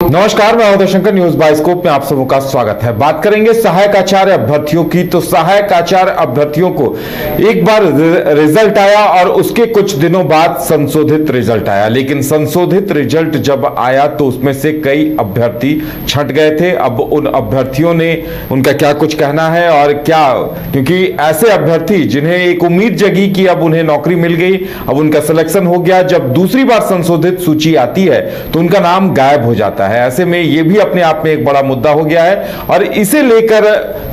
नमस्कार, मैं Uday Shankar, news bioscope में आप सबों का स्वागत है। बात करेंगे सहायक आचार्य अभ्यर्थियों की। तो सहायक आचार्य अभ्यर्थियों को एक बार रिजल्ट आया और उसके कुछ दिनों बाद संशोधित रिजल्ट आया, लेकिन संशोधित रिजल्ट जब आया तो उसमें से कई अभ्यर्थी छंट गए थे। अब उन अभ्यर्थियों ने उनका क्या कुछ कहना है और क्या, क्योंकि ऐसे अभ्यर्थी जिन्हें एक उम्मीद जगी कि अब उन्हें नौकरी मिल गई, अब उनका सिलेक्शन हो गया, जब दूसरी बार संशोधित सूची आती है तो उनका नाम गायब हो जाता है। ऐसे में ये भी अपने आप में एक बड़ा मुद्दा हो गया है और इसे लेकर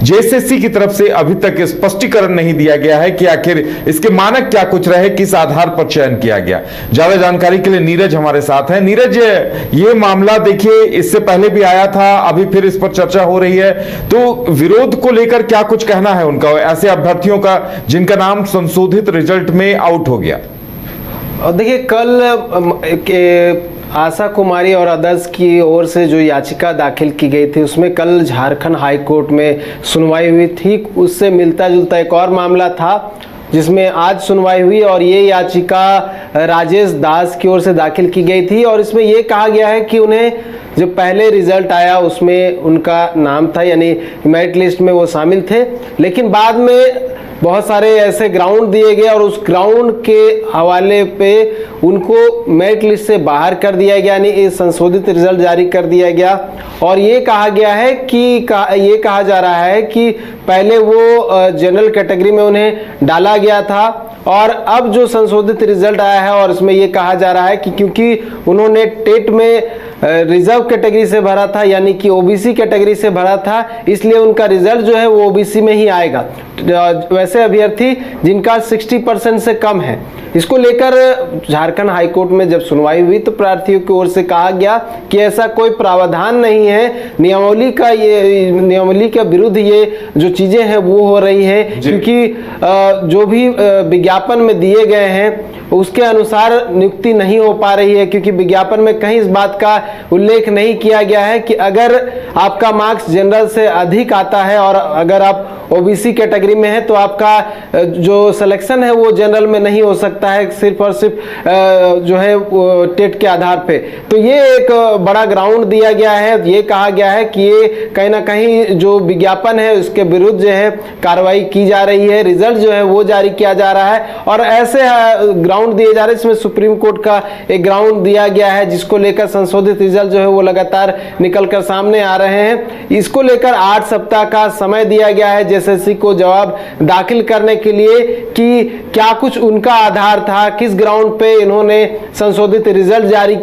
जेएसएससी की तरफ से अभी तक स्पष्टीकरण नहीं दिया गया है कि आखिर इसके मानक क्या कुछ रहे, किस आधार पर चयन किया गया। ज्यादा जानकारी के लिए नीरज हमारे साथ हैं। नीरज, ये मामला देखिए इससे पहले भी आया था, अभी फिर इस पर चर्चा हो रही है, तो विरोध को लेकर क्या कुछ कहना है उनका, ऐसे अभ्यर्थियों का जिनका नाम संशोधित रिजल्ट में आउट हो गया? देखिए, कल आशा कुमारी और अदर्स की ओर से जो याचिका दाखिल की गई थी उसमें कल झारखंड हाई कोर्ट में सुनवाई हुई थी। उससे मिलता जुलता एक और मामला था जिसमें आज सुनवाई हुई और ये याचिका राजेश दास की ओर से दाखिल की गई थी और इसमें ये कहा गया है कि उन्हें जो पहले रिजल्ट आया उसमें उनका नाम था, यानी मेरिट लिस्ट में वो शामिल थे, लेकिन बाद में बहुत सारे ऐसे ग्राउंड दिए गए और उस ग्राउंड के हवाले पे उनको मेरिट लिस्ट से बाहर कर दिया गया, यानी ये संशोधित रिजल्ट जारी कर दिया गया। और ये कहा गया है कि ये कहा जा रहा है कि पहले वो जनरल कैटेगरी में उन्हें डाला गया था और अब जो संशोधित रिजल्ट आया है और इसमें ये कहा जा रहा है कि क्योंकि उन्होंने टेट में रिजर्व कैटेगरी से भरा था, यानी कि ओबीसी कैटेगरी से भरा था, इसलिए उनका रिजल्ट जो है वो ओबीसी में ही आएगा। वैसे अभ्यर्थी जिनका 60% से कम है, इसको लेकर झारखंड हाईकोर्ट में जब सुनवाई हुई तो प्रार्थियों की ओर से कहा गया कि ऐसा कोई प्रावधान नहीं है, नियमावली के विरुद्ध ये जो चीजें हैं वो हो रही है, क्योंकि जो भी विज्ञापन में दिए गए हैं उसके अनुसार नियुक्ति नहीं हो पा रही है, क्योंकि विज्ञापन में कहीं इस बात का उल्लेख नहीं किया गया है कि अगर आपका मार्क्स जनरल से अधिक आता है और अगर आप ओबीसी कैटेगरी में है तो आपका जो सिलेक्शन है वो जनरल में नहीं हो सकता है, सिर्फ और सिर्फ जो है टेट के आधार पे। तो ये एक बड़ा ग्राउंड दिया गया है। ये कहा गया है कि ये कहीं ना कहीं जो विज्ञापन है उसके विरुद्ध जो है कार्रवाई की जा रही है, रिजल्ट जो है वो जारी किया जा रहा है और ऐसे ग्राउंड दिए जा रहे हैं। इसमें सुप्रीम कोर्ट का एक ग्राउंड दिया गया है जिसको लेकर संशोधित रिजल्ट जो है वो लगातार निकल कर सामने आ रहे हैं। इसको लेकर 8 सप्ताह का समय दिया गया है जेएसएससी को जवाब दाखिल करने के लिए कि क्या कुछ उनका आधार था, किस ग्राउंड पे इन्होंने संशोधित रिजल्ट जारी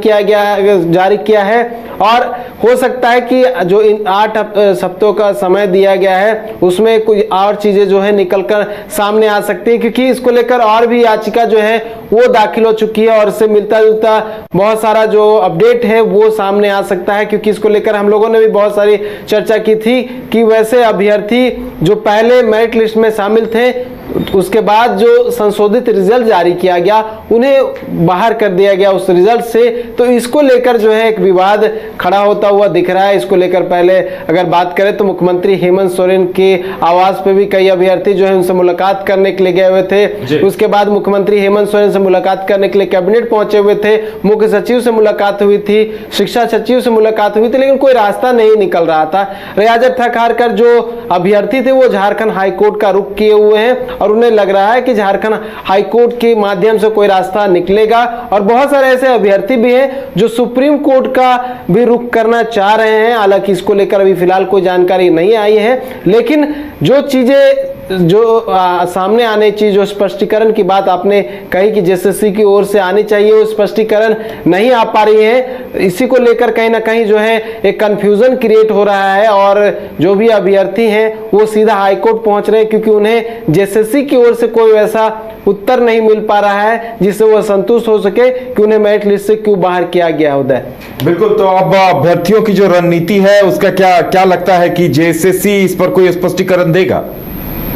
किया है और हो सकता है कि जो इन 8 सप्ताहों का समय दिया गया है उसमें कुछ और चीजें जो है निकलकर सामने आ सकती है, क्योंकि इसको लेकर और भी याचिका जो है वो दाखिल हो चुकी है और इससे मिलता जुलता बहुत सारा जो अपडेट है वो सामने आ सकता है, क्योंकि इसको लेकर हम लोगों ने भी बहुत सारी चर्चा की थी कि वैसे अभ्यर्थी जो पहले मेरिट लिस्ट में शामिल थे उसके बाद जो संशोधित रिजल्ट जारी किया गया उन्हें बाहर कर दिया गया उस रिजल्ट से, तो इसको लेकर जो है एक विवाद खड़ा होता हुआ दिख रहा है। इसको लेकर पहले अगर बात करें तो मुख्यमंत्री हेमंत सोरेन के आवास पे भी कई अभ्यर्थी जो है उनसे मुलाकात करने के लिए गए हुए थे। उसके बाद मुख्यमंत्री हेमंत सोरेन से मुलाकात करने के लिए कैबिनेट पहुंचे हुए थे, मुख्य सचिव से मुलाकात हुई थी, शिक्षा सचिव से मुलाकात हुई थी, लेकिन कोई रास्ता नहीं निकल रहा था। रियाजत थक हार कर जो अभ्यर्थी थे वो झारखंड हाईकोर्ट का रुख किए हुए हैं और उन्हें लग रहा है कि झारखंड हाईकोर्ट के माध्यम से कोई रास्ता निकलेगा। और बहुत सारे ऐसे अभ्यर्थी भी हैं जो सुप्रीम कोर्ट का भी रुख करना चाह रहे हैं, हालांकि इसको लेकर अभी फिलहाल कोई जानकारी नहीं आई है, लेकिन जो चीजें जो सामने आने चाहिए, जो स्पष्टीकरण की बात आपने कही कि जेएसएससी की ओर से आनी चाहिए, वो स्पष्टीकरण नहीं आ पा रही है। इसी को लेकर कहीं ना कहीं जो है एक कंफ्यूजन क्रिएट हो रहा है और जो भी अभ्यर्थी हैं वो सीधा हाईकोर्ट पहुंच रहे हैं, क्योंकि उन्हें जेएसएससी की ओर से कोई वैसा उत्तर नहीं मिल पा रहा है जिससे वो संतुष्ट हो सके कि उन्हें मेरिट लिस्ट से क्यों बाहर किया गया। उदय, बिल्कुल, तो अब अभ्यर्थियों की जो रणनीति है उसका क्या लगता है कि जेएसएससी इस पर कोई स्पष्टीकरण देगा?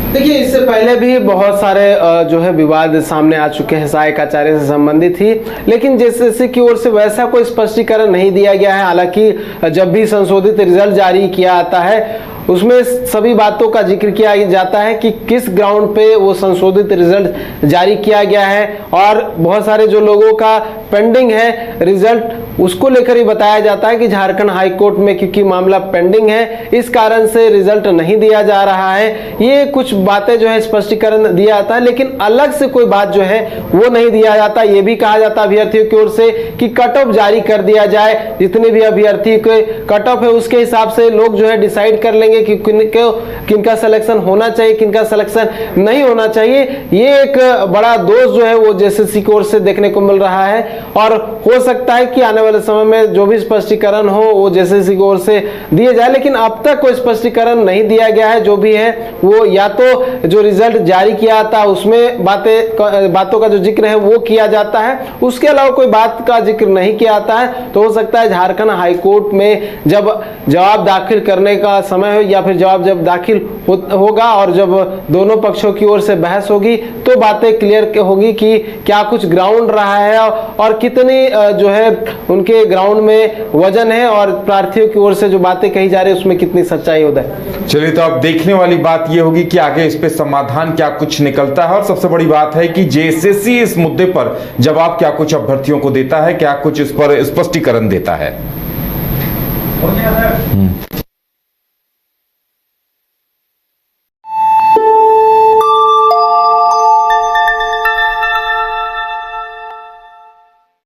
देखिए, इससे पहले भी बहुत सारे जो है विवाद सामने आ चुके हैं सहायक आचार्य से संबंधित ही, लेकिन जेएसएससी की ओर से वैसा कोई स्पष्टीकरण नहीं दिया गया है। हालांकि जब भी संशोधित रिजल्ट जारी किया आता है उसमें सभी बातों का जिक्र किया जाता है कि किस ग्राउंड पे वो संशोधित रिजल्ट जारी किया गया है और बहुत सारे जो लोगों का पेंडिंग है रिजल्ट, उसको लेकर ही बताया जाता है कि झारखंड हाई कोर्ट में क्योंकि मामला पेंडिंग है इस कारण से रिजल्ट नहीं दिया जा रहा है। ये कुछ बातें जो है स्पष्टीकरण दिया जाता है, लेकिन अलग से कोई बात जो है वो नहीं दिया जाता। ये भी कहा जाता है अभ्यर्थियों की ओर से कि कट ऑफ जारी कर दिया जाए, जितने भी अभ्यर्थी के कट ऑफ है उसके हिसाब से लोग जो है डिसाइड कर लेंगे कि किनका सिलेक्शन होना चाहिए, किनका सिलेक्शन नहीं होना चाहिए। ये एक बड़ा दोष जो है वो जेएसएससी की ओर से देखने को मिल रहा है और हो सकता है कि आने वाले समय में जो भी स्पष्टीकरण हो वो जेएसएससी की ओर से दिए जाए, लेकिन अब तक कोई स्पष्टीकरण नहीं दिया गया है। जो भी है वो या तो जो रिजल्ट जारी किया था उसमें बातों का जो जिक्र है वो किया जाता है, उसके अलावा कोई बात का जिक्र नहीं किया जाता है। तो हो सकता है झारखंड हाई कोर्ट में जब जवाब दाखिल करने का समय हो या फिर जवाब जब दाखिल होगा और जब दोनों पक्षों की ओर से बहस होगी तो बातें क्लियर होगी कि क्या कुछ ग्राउंड रहा है और कितनी जो है उनके ग्राउंड में वजन है और प्रार्थियों की ओर से जो बातें कही जा रही है उसमें कितनी सच्चाई होता है। चलिए, तो अब देखने वाली बात यह होगी कि आगे इस पे समाधान क्या कुछ निकलता है और सबसे बड़ी बात है कि जेएसएससी इस मुद्दे पर जवाब क्या कुछ अभ्यर्थियों को देता है, क्या कुछ इस पर स्पष्टीकरण देता है।